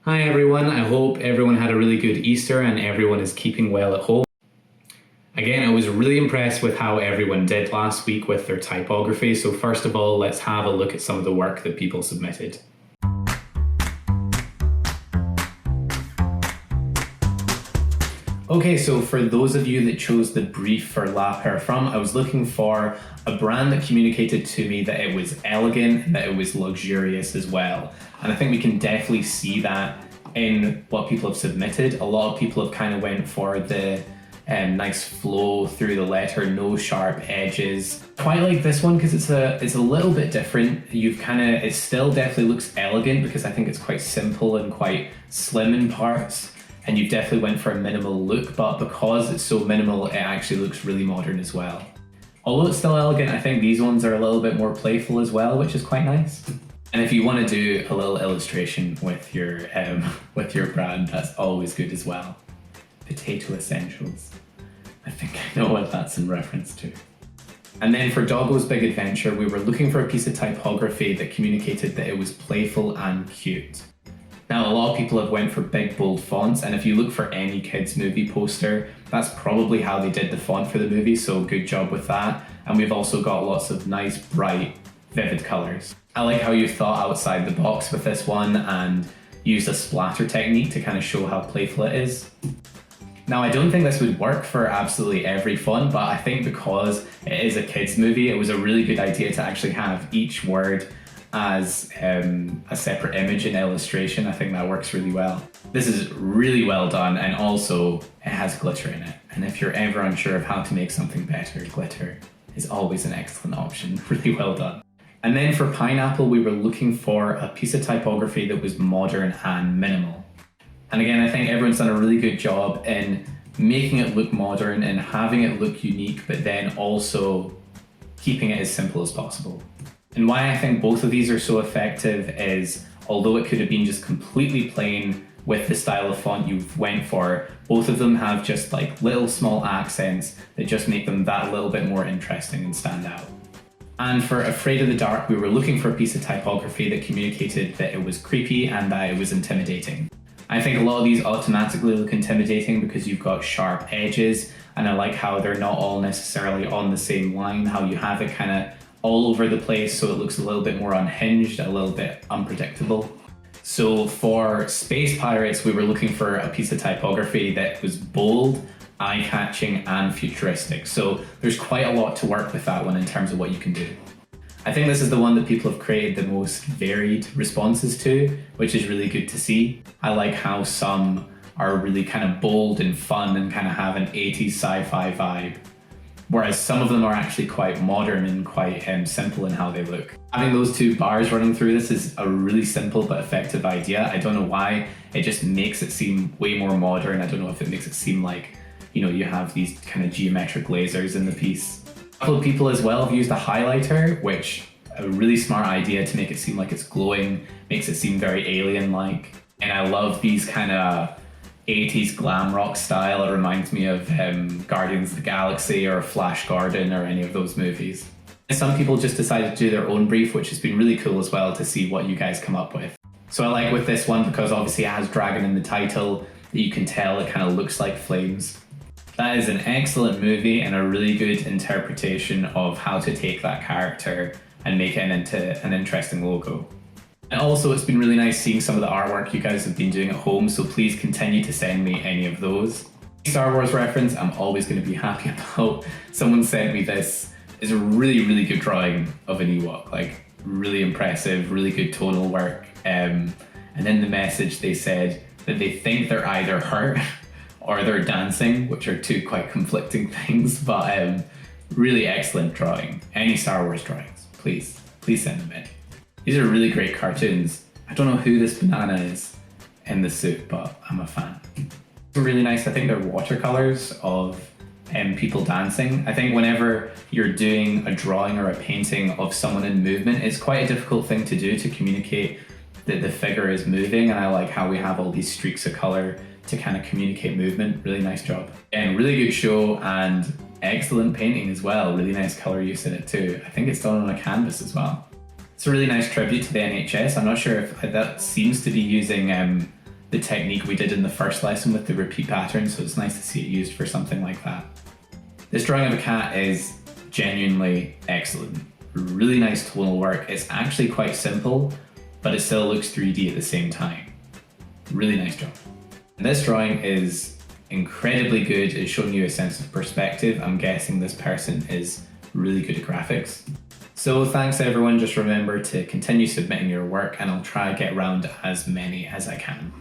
Hi everyone, I hope everyone had a really good Easter and everyone is keeping well at home. Again, I was really impressed with how everyone did last week with their typography, so first of all, let's have a look at some of the work that people submitted. Okay, so for those of you that chose the brief for La Parfum, I was looking for a brand that communicated to me that it was elegant and that it was luxurious as well. And I think we can definitely see that in what people have submitted. A lot of people have kind of went for the nice flow through the letter, no sharp edges. Quite like this one because it's a little bit different. It still definitely looks elegant because I think it's quite simple and quite slim in parts. And you've definitely went for a minimal look, but because it's so minimal, it actually looks really modern as well. Although it's still elegant, I think these ones are a little bit more playful as well, which is quite nice. And if you want to do a little illustration with your brand, that's always good as well. Potato Essentials. I think I know what that's in reference to. And then for Doggo's Big Adventure, we were looking for a piece of typography that communicated that it was playful and cute. Now, a lot of people have went for big, bold fonts, and if you look for any kids' movie poster, that's probably how they did the font for the movie, so good job with that. And we've also got lots of nice, bright, vivid colours. I like how you thought outside the box with this one and used a splatter technique to kind of show how playful it is. Now, I don't think this would work for absolutely every font, but I think because it is a kids' movie, it was a really good idea to actually have each word as a separate image and illustration. I think that works really well. This is really well done, and also it has glitter in it. And if you're ever unsure of how to make something better, glitter is always an excellent option. Really well done. And then for Pineapple, we were looking for a piece of typography that was modern and minimal. And again, I think everyone's done a really good job in making it look modern and having it look unique, but then also keeping it as simple as possible. And why I think both of these are so effective is, although it could have been just completely plain with the style of font you went for, both of them have just like little small accents that just make them that little bit more interesting and stand out. And for Afraid of the Dark, we were looking for a piece of typography that communicated that it was creepy and that it was intimidating. I think a lot of these automatically look intimidating because you've got sharp edges, and I like how they're not all necessarily on the same line, how you have it kind of all over the place, so it looks a little bit more unhinged, a little bit unpredictable. So for Space Pirates, we were looking for a piece of typography that was bold, eye-catching, and futuristic. So there's quite a lot to work with that one in terms of what you can do. I think this is the one that people have created the most varied responses to, which is really good to see. I like how some are really kind of bold and fun and kind of have an 80s sci-fi vibe, whereas some of them are actually quite modern and quite simple in how they look. Having those two bars running through this is a really simple but effective idea. I don't know why, it just makes it seem way more modern. I don't know if it makes it seem like, you have these kind of geometric lasers in the piece. A couple of people as well have used a highlighter, which a really smart idea to make it seem like it's glowing, makes it seem very alien-like. And I love these kind of 80s glam rock style. It reminds me of Guardians of the Galaxy or Flash Gordon or any of those movies. And some people just decided to do their own brief, which has been really cool as well to see what you guys come up with. So I like with this one because obviously it has dragon in the title, that you can tell it kind of looks like flames. That is an excellent movie and a really good interpretation of how to take that character and make it into an interesting logo. And also, it's been really nice seeing some of the artwork you guys have been doing at home, so please continue to send me any of those. Star Wars reference, I'm always going to be happy about. Someone sent me this. It's a really, really good drawing of an Ewok, like really impressive, really good tonal work. And in the message they said that they think they're either hurt or they're dancing, which are two quite conflicting things, but really excellent drawing. Any Star Wars drawings, please send them in. These are really great cartoons. I don't know who this banana is in the suit, but I'm a fan. Really nice, I think they're watercolors of people dancing. I think whenever you're doing a drawing or a painting of someone in movement, it's quite a difficult thing to do to communicate that the figure is moving, and I like how we have all these streaks of color to kind of communicate movement. Really nice job. And really good show and excellent painting as well. Really nice color use in it too. I think it's done on a canvas as well. It's a really nice tribute to the NHS. I'm not sure if that seems to be using the technique we did in the first lesson with the repeat pattern, so it's nice to see it used for something like that. This drawing of a cat is genuinely excellent. Really nice tonal work. It's actually quite simple, but it still looks 3D at the same time. Really nice job. And this drawing is incredibly good at showing you a sense of perspective. I'm guessing this person is really good at graphics. So thanks everyone, just remember to continue submitting your work and I'll try to get around as many as I can.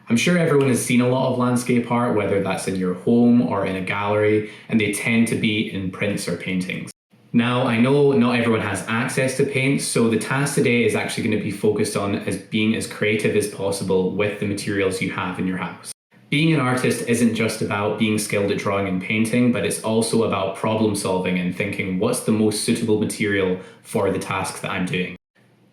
I'm sure everyone has seen a lot of landscape art, whether that's in your home or in a gallery, and they tend to be in prints or paintings. Now, I know not everyone has access to paint, so the task today is actually going to be focused on being as creative as possible with the materials you have in your house. Being an artist isn't just about being skilled at drawing and painting, but it's also about problem solving and thinking what's the most suitable material for the task that I'm doing.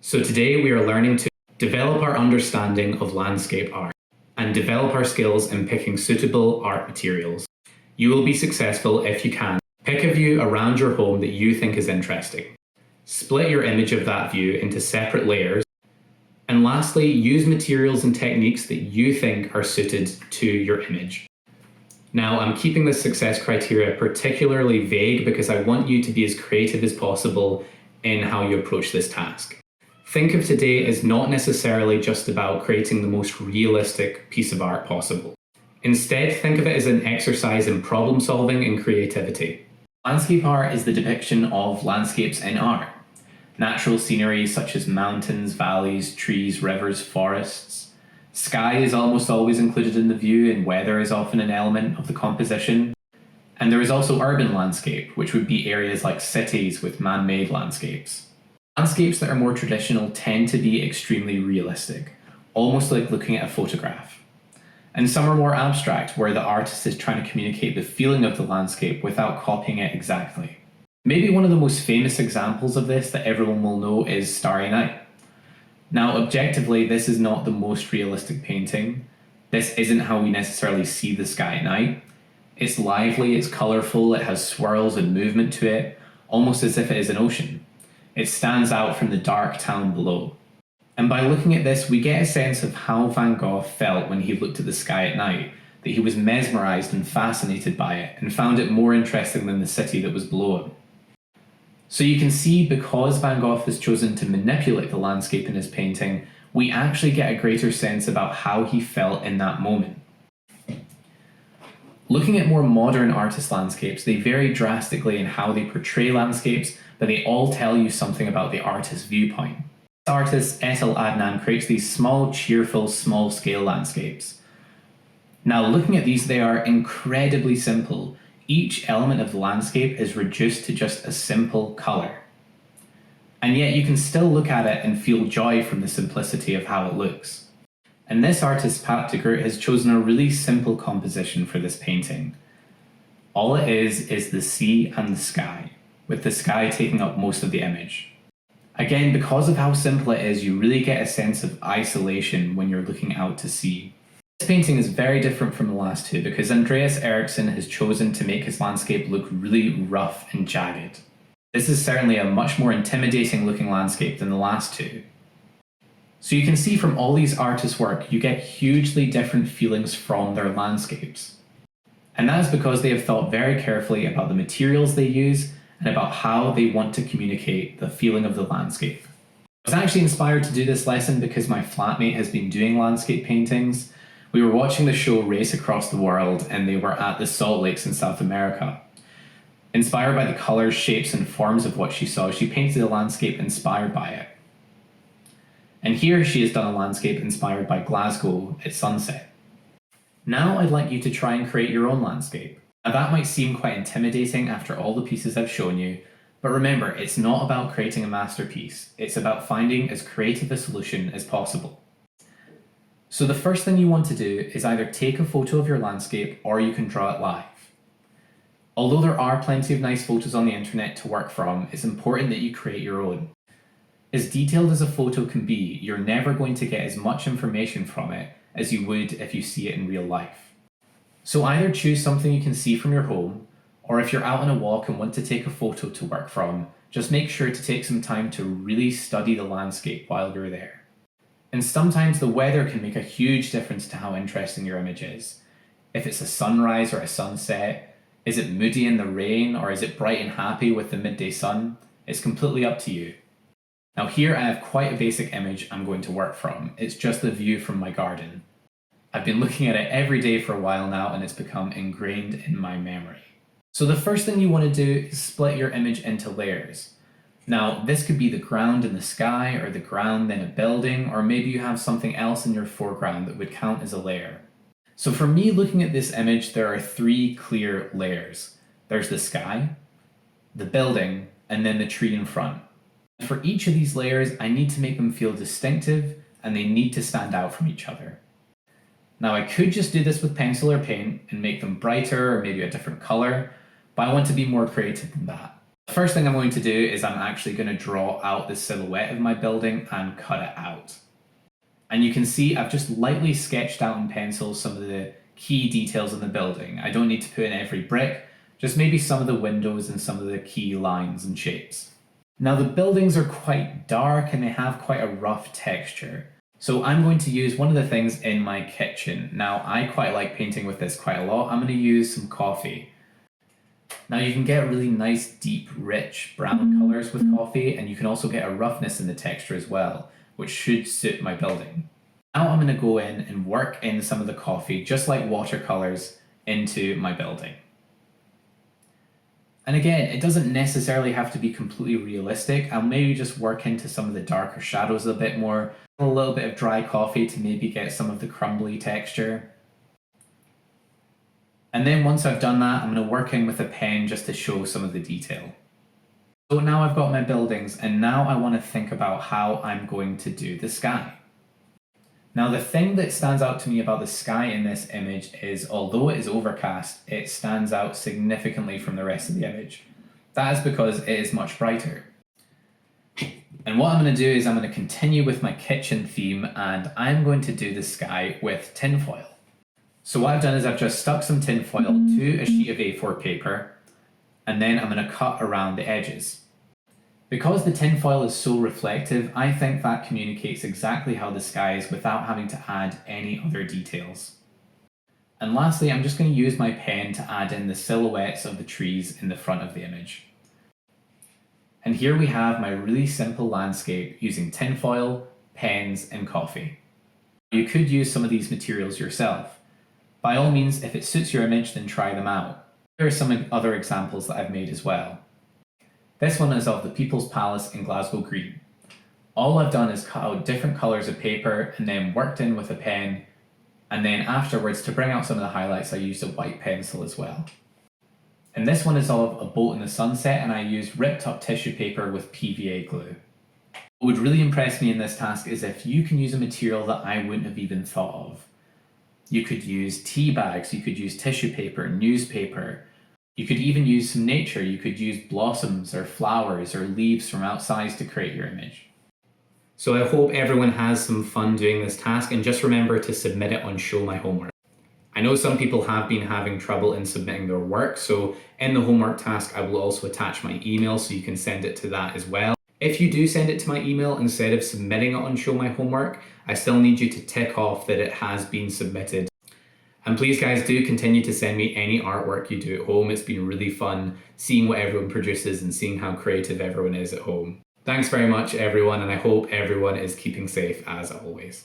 So today we are learning to develop our understanding of landscape art and develop our skills in picking suitable art materials. You will be successful if you can. Pick a view around your home that you think is interesting. Split your image of that view into separate layers. And lastly, use materials and techniques that you think are suited to your image. Now, I'm keeping this success criteria particularly vague because I want you to be as creative as possible in how you approach this task. Think of today as not necessarily just about creating the most realistic piece of art possible. Instead, think of it as an exercise in problem solving and creativity. Landscape art is the depiction of landscapes in art. Natural scenery such as mountains, valleys, trees, rivers, forests. Sky is almost always included in the view, and weather is often an element of the composition. And there is also urban landscape, which would be areas like cities with man-made landscapes. Landscapes that are more traditional tend to be extremely realistic, almost like looking at a photograph. And some are more abstract, where the artist is trying to communicate the feeling of the landscape without copying it exactly. Maybe one of the most famous examples of this that everyone will know is Starry Night. Now, objectively, this is not the most realistic painting. This isn't how we necessarily see the sky at night. It's lively, it's colourful, it has swirls and movement to it, almost as if it is an ocean. It stands out from the dark town below. And by looking at this, we get a sense of how Van Gogh felt when he looked at the sky at night, that he was mesmerised and fascinated by it and found it more interesting than the city that was below him. So you can see, because Van Gogh has chosen to manipulate the landscape in his painting, we actually get a greater sense about how he felt in that moment. Looking at more modern artist landscapes, they vary drastically in how they portray landscapes, but they all tell you something about the artist's viewpoint. This artist, Etel Adnan, creates these small, cheerful, small-scale landscapes. Now, looking at these, they are incredibly simple. Each element of the landscape is reduced to just a simple colour. And yet you can still look at it and feel joy from the simplicity of how it looks. And this artist, Pat de Groot, has chosen a really simple composition for this painting. All it is the sea and the sky, with the sky taking up most of the image. Again, because of how simple it is, you really get a sense of isolation when you're looking out to sea. This painting is very different from the last two because Andreas Eriksson has chosen to make his landscape look really rough and jagged. This is certainly a much more intimidating looking landscape than the last two. So you can see from all these artists' work, you get hugely different feelings from their landscapes. And that is because they have thought very carefully about the materials they use and about how they want to communicate the feeling of the landscape. I was actually inspired to do this lesson because my flatmate has been doing landscape paintings. We were watching the show Race Across the World and they were at the Salt Lakes in South America. Inspired by the colours, shapes and forms of what she saw, she painted a landscape inspired by it. And here she has done a landscape inspired by Glasgow at sunset. Now I'd like you to try and create your own landscape. Now that might seem quite intimidating after all the pieces I've shown you, but remember, it's not about creating a masterpiece, it's about finding as creative a solution as possible. So the first thing you want to do is either take a photo of your landscape or you can draw it live. Although there are plenty of nice photos on the internet to work from, it's important that you create your own. As detailed as a photo can be, you're never going to get as much information from it as you would if you see it in real life. So either choose something you can see from your home, or if you're out on a walk and want to take a photo to work from, just make sure to take some time to really study the landscape while you're there. And sometimes the weather can make a huge difference to how interesting your image is. If it's a sunrise or a sunset, is it moody in the rain or is it bright and happy with the midday sun? It's completely up to you. Now here I have quite a basic image I'm going to work from. It's just the view from my garden. I've been looking at it every day for a while now and it's become ingrained in my memory. So the first thing you want to do is split your image into layers. Now this could be the ground in the sky or the ground in a building, or maybe you have something else in your foreground that would count as a layer. So for me, looking at this image, there are 3 clear layers. There's the sky, the building, and then the tree in front. For each of these layers, I need to make them feel distinctive and they need to stand out from each other. Now I could just do this with pencil or paint and make them brighter or maybe a different color, but I want to be more creative than that. The first thing I'm going to do is I'm actually going to draw out the silhouette of my building and cut it out. And you can see I've just lightly sketched out in pencil some of the key details in the building. I don't need to put in every brick, just maybe some of the windows and some of the key lines and shapes. Now the buildings are quite dark and they have quite a rough texture. So I'm going to use one of the things in my kitchen. Now I quite like painting with this quite a lot. I'm going to use some coffee. Now you can get really nice, deep, rich brown colors with coffee, and you can also get a roughness in the texture as well, which should suit my building. Now I'm going to go in and work in some of the coffee, just like watercolors, into my building. And again, it doesn't necessarily have to be completely realistic. I'll maybe just work into some of the darker shadows a bit more, a little bit of dry coffee to maybe get some of the crumbly texture. And then once I've done that, I'm going to work in with a pen just to show some of the detail. So now I've got my buildings, and now I want to think about how I'm going to do the sky. Now the thing that stands out to me about the sky in this image is, although it is overcast, it stands out significantly from the rest of the image. That is because it is much brighter. And what I'm going to do is I'm going to continue with my kitchen theme, and I'm going to do the sky with tinfoil. So what I've done is I've just stuck some tinfoil to a sheet of A4 paper, and then I'm going to cut around the edges. Because the tinfoil is so reflective, I think that communicates exactly how the sky is without having to add any other details. And lastly, I'm just going to use my pen to add in the silhouettes of the trees in the front of the image. And here we have my really simple landscape using tinfoil, pens, and coffee. You could use some of these materials yourself. By all means, if it suits your image, then try them out. Here are some other examples that I've made as well. This one is of the People's Palace in Glasgow Green. All I've done is cut out different colours of paper and then worked in with a pen, and then afterwards, to bring out some of the highlights, I used a white pencil as well. And this one is of a boat in the sunset, and I used ripped up tissue paper with PVA glue. What would really impress me in this task is if you can use a material that I wouldn't have even thought of. You could use tea bags, you could use tissue paper, newspaper. You could even use some nature. You could use blossoms or flowers or leaves from outside to create your image. So I hope everyone has some fun doing this task, and just remember to submit it on Show My Homework. I know some people have been having trouble in submitting their work, so in the homework task I will also attach my email so you can send it to that as well. If you do send it to my email instead of submitting it on Show My Homework, I still need you to tick off that it has been submitted. And please guys, do continue to send me any artwork you do at home. It's been really fun seeing what everyone produces and seeing how creative everyone is at home. Thanks very much everyone, and I hope everyone is keeping safe as always.